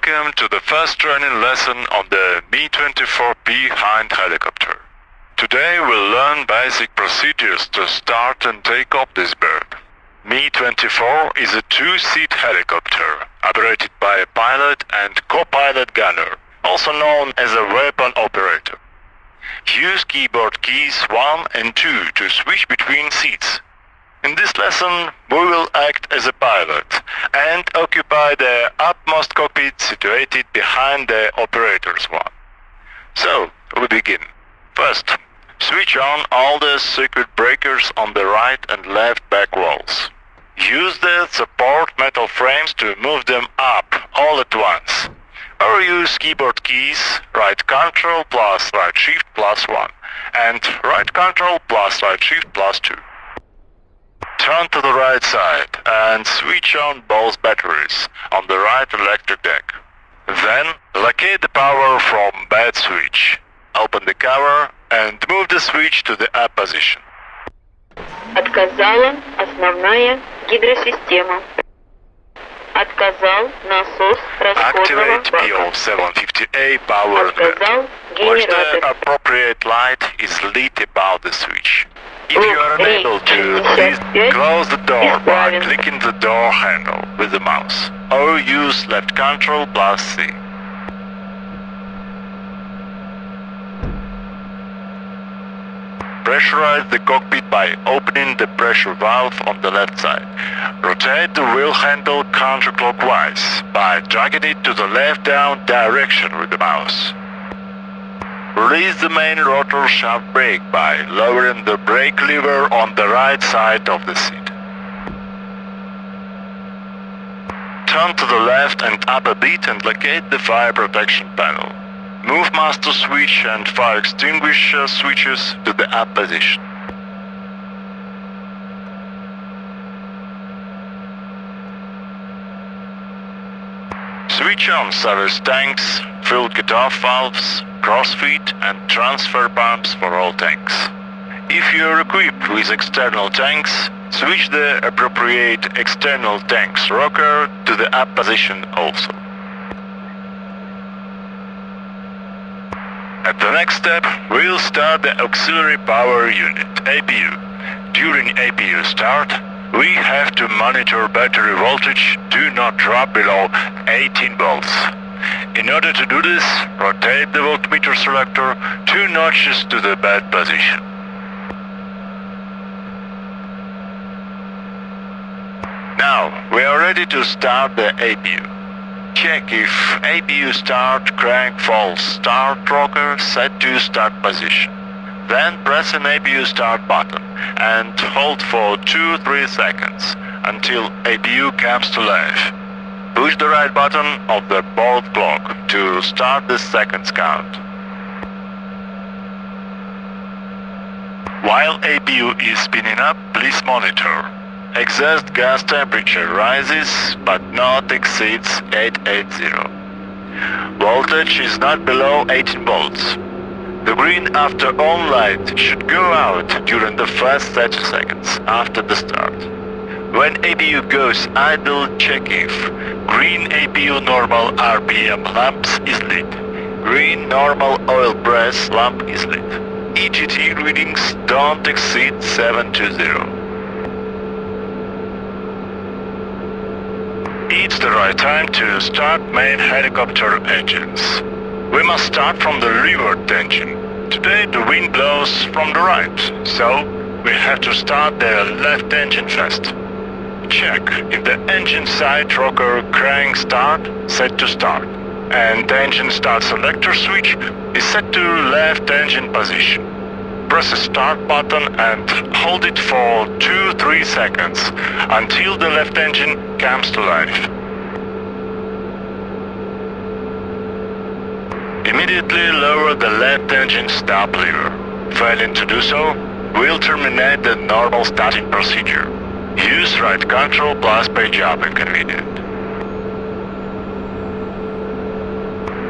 Welcome to the first training lesson on the Mi-24P Hind helicopter. Today we'll learn basic procedures to start and take off this bird. Mi-24 is a two-seat helicopter operated by a pilot and co-pilot gunner, also known as a weapon operator. Use keyboard keys 1 and 2 to switch between seats. In this lesson, we will act as a pilot and occupy the upmost cockpit situated behind the operator's one. So, we begin. First, switch on all the circuit breakers on the right and left back walls. Use the support metal frames to move them up all at once. Or use keyboard keys right Ctrl plus right Shift plus 1 and right Ctrl plus right Shift plus 2. Turn to the right side and switch on both batteries on the right electric deck. Then, locate the power from bed switch. Open the cover and move the switch to the up position. Отказала основная гидросистема. Отказал насос расходного Activate бака. PO750A power Отказал lamp. Watch the генератор. appropriate light is lit above the switch. If you are unable to do this, close the door by clicking the door handle with the mouse, or use left Ctrl plus C. Pressurize the cockpit by opening the pressure valve on the left side. Rotate the wheel handle counterclockwise by dragging it to the left down direction with the mouse. Release the main rotor shaft brake by lowering the brake lever on the right side of the seat. Turn to the left and up a bit and locate the fire protection panel. Move master switch and fire extinguisher switches to the up position. Switch on service tanks, fuel cut-off valves, crossfeed and transfer pumps for all tanks. If you are equipped with external tanks, switch the appropriate external tank's rocker to the up position also. At the next step, we'll start the auxiliary power unit, APU. During APU start, we have to monitor battery voltage do not drop below 18 volts. In order to do this, rotate the voltmeter selector 2 notches to the bed position. Now, we are ready to start the APU. Check if APU start crank false start rocker set to start position. Then press an APU start button and hold for 2-3 seconds until APU comes to life. Push the right button of the board clock to start the seconds count. While APU is spinning up, please monitor. Exhaust gas temperature rises but not exceeds 880. Voltage is not below 18 volts. The green after on light should go out during the first 30 seconds after the start. When APU goes idle, check if green APU normal RPM lamps is lit. Green normal oil press lamp is lit. EGT readings don't exceed 720. It's the right time to start main helicopter engines. We must start from the leeward engine. Today the wind blows from the right, so we have to start the left engine first. Check if the engine side rocker crank start set to start, and the engine start selector switch is set to left engine position. Press the start button and hold it for 2-3 seconds until the left engine comes to life. Immediately lower the left engine stop lever. Failing to do so, we'll terminate the normal starting procedure. Use right Ctrl plus page up if convenient.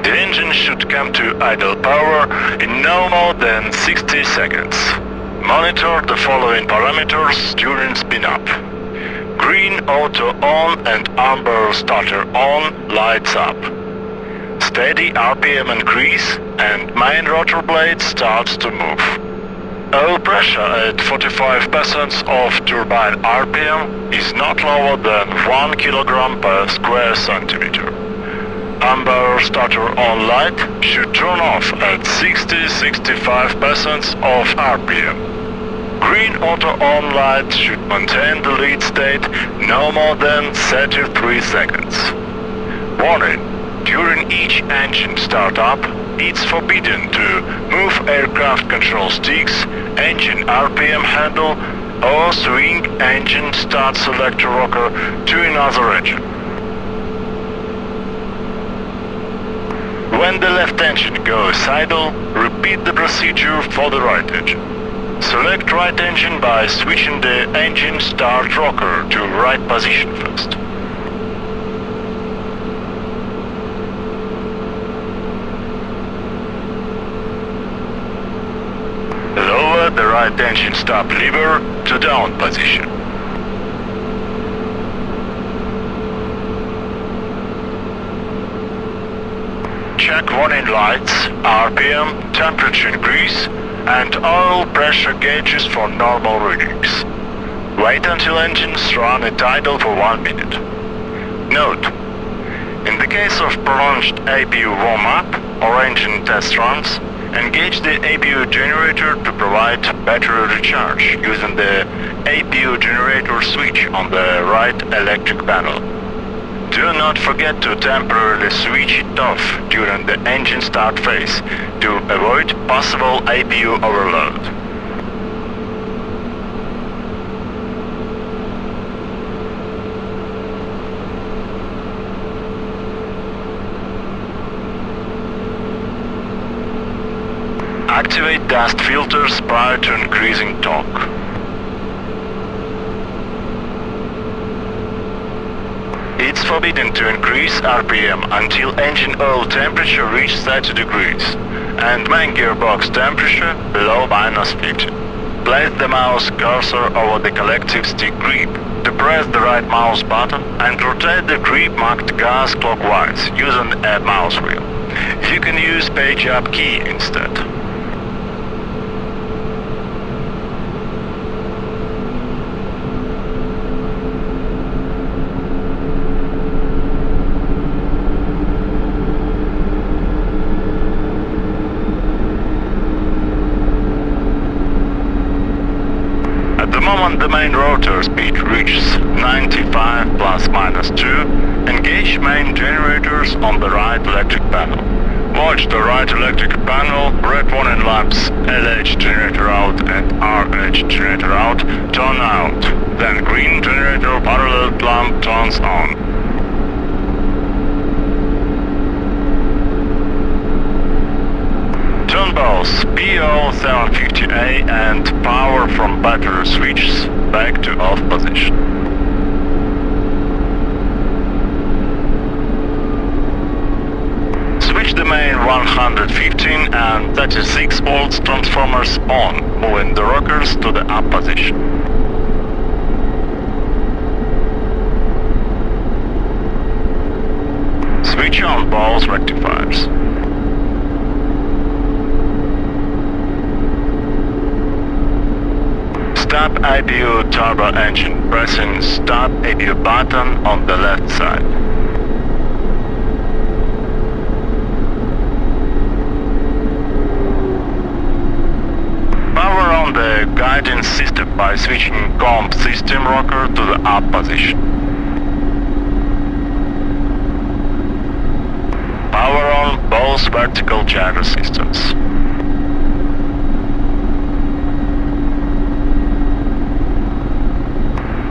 The engine should come to idle power in no more than 60 seconds. Monitor the following parameters during spin up. Green auto on and amber starter on lights up. steady RPM increase and main rotor blade starts to move. Oil pressure at 45% of turbine RPM is not lower than 1 kg per square centimeter. Amber starter on light should turn off at 60-65% of RPM. Green auto on light should maintain the lead state no more than 33 seconds. Warning: during each engine startup, it's forbidden to move aircraft control sticks, engine RPM handle, or swing engine start selector rocker to another engine. When the left engine goes idle, repeat the procedure for the right engine. Select right engine by switching the engine start rocker to right position first. Lower the right engine stop lever to down position. Check warning lights, RPM, temperature increase, and oil pressure gauges for normal readings. Wait until engines run at idle for 1 minute. Note: in the case of prolonged APU warm-up or engine test runs, engage the APU generator to provide battery recharge using the APU generator switch on the right electric panel. Do not forget to temporarily switch it off during the engine start phase to avoid possible APU overload. Activate dust filters prior to increasing torque. It's forbidden to increase RPM until engine oil temperature reaches 30 degrees and main gearbox temperature below -50. Place the mouse cursor over the collective stick grip, depress the right mouse button and rotate the grip marked gas clockwise using a mouse wheel. You can use page up key instead. At the moment the main rotor speed reaches 95 ±2, engage main generators on the right electric panel. Watch the right electric panel, red warning lamps LH generator out and RH generator out turn out, then green generator parallel lamp turns on. Turn both PO750A and power from battery switches back to off position. Switch the main 115 and 36 volts transformers on, moving the rockers to the up position. Switch on both rectifiers. Stop APU turbo engine, pressing Stop APU button on the left side. Power on the guidance system by switching comp system rocker to the up position. Power on both vertical Gyrus systems.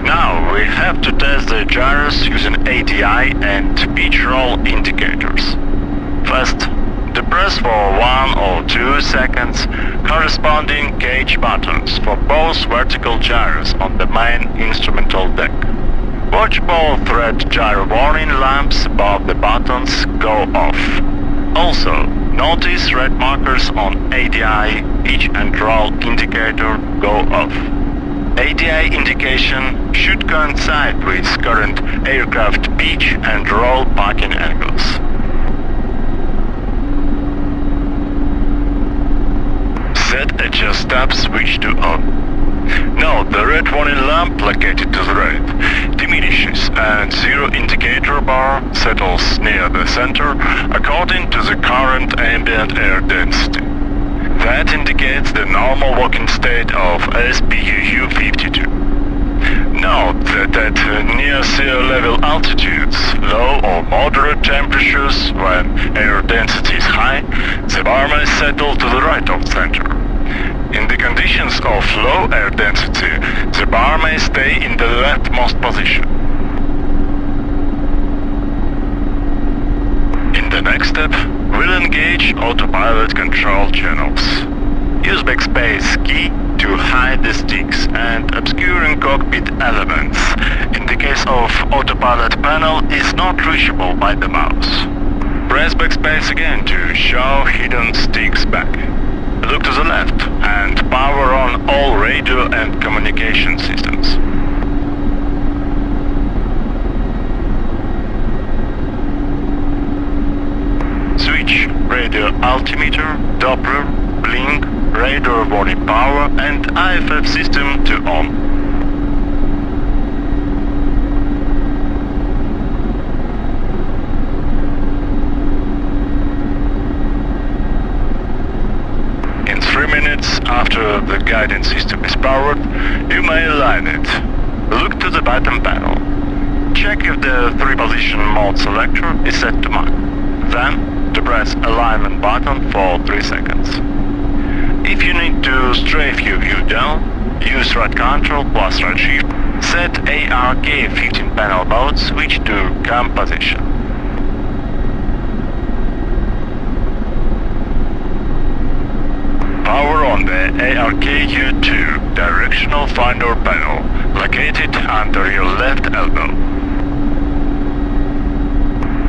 Now we have to test the Gyrus using ADI and pitch roll indicators. First, depress for 1 or 2 seconds corresponding cage buttons for both vertical Gyrus on the main instrumental deck. Watch both red gyro warning lamps above the buttons go off. Also, notice red markers on ADI pitch and roll indicator go off. ADI indication should coincide with current aircraft pitch and roll parking angles. step switch to on. Note the red warning lamp located to the right diminishes and zero indicator bar settles near the center according to the current ambient air density. That indicates the normal working state of SPUU 52. Note that at near sea level altitudes, low or moderate temperatures, when air density is high, the bar may settle to the right of center. In the conditions of low air density, the bar may stay in the leftmost position. In the next step, we'll engage Autopilot control channels. Use backspace key to hide the sticks and obscuring cockpit elements. In the case of Autopilot panel is not reachable by the mouse. Press backspace again to show hidden sticks back. Look to the left and power on all radio and communication systems. Switch radio altimeter, Doppler, blink, radar warning power and IFF system to on. In 3 minutes after the guidance system is powered, you may align it. Look to the bottom panel. Check if the 3-position mode selector is set to mark. Then, to press alignment button for 3 seconds. If you need to strafe your view down, use right control plus right shift. Set ARK 15 panel mode switch to cam position. Power on the ARK-U2 directional finder panel, located under your left elbow.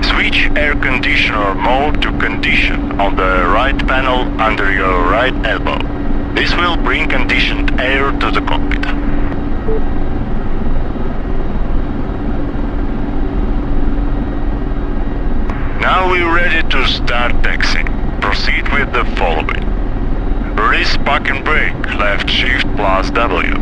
Switch air conditioner mode to condition on the right panel under your right elbow. This will bring conditioned air to the cockpit. Now we're ready to start taxiing. Proceed with the following. Release park and brake, left shift plus W.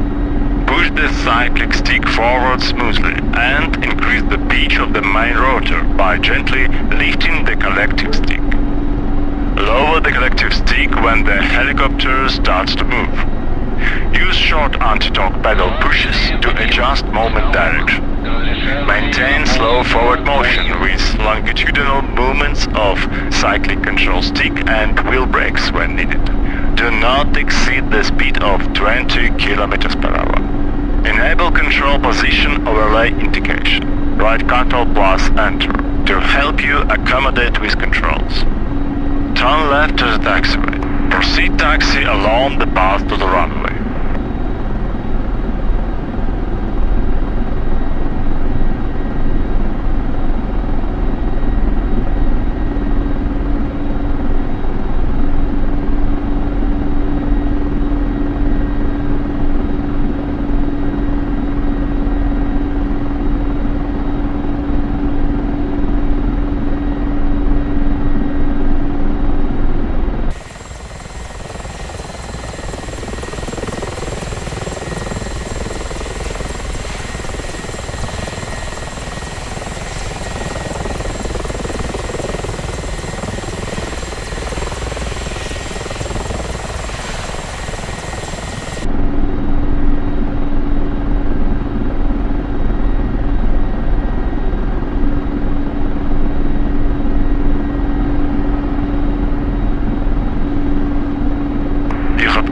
Push the cyclic stick forward smoothly and increase the pitch of the main rotor by gently lifting the collective stick. Lower the collective stick when the helicopter starts to move. Use short anti-torque pedal pushes to adjust moment direction. Maintain slow forward motion with longitudinal movements of cyclic control stick and wheel brakes when needed. Do not exceed the speed of 20 km per hour. Enable control position overlay indication. Right control plus enter to help you accommodate with controls. Turn left to the taxiway. Proceed taxi along the path to the runway.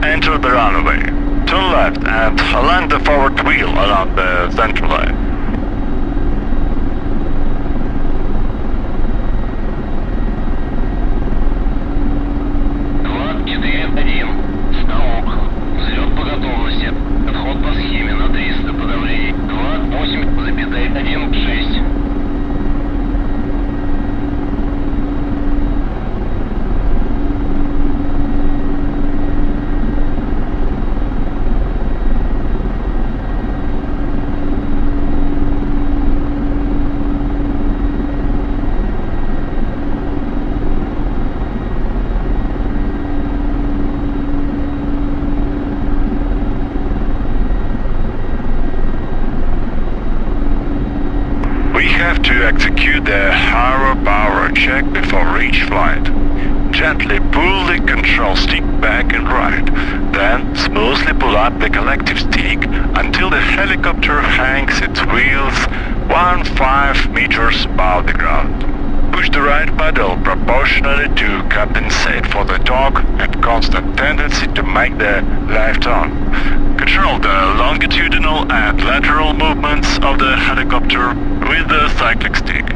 Enter the runway. Turn left and align the forward wheel along the center line. execute the Hieropower Check before each flight. Gently pull the control stick back and right, then smoothly pull up the collective stick until the helicopter hangs its wheels 1.5 meters above the ground. Push the right pedal proportionally to compensate for the torque and constant tendency to make the left turn. Control the longitudinal and lateral movements of the helicopter with the cyclic stick.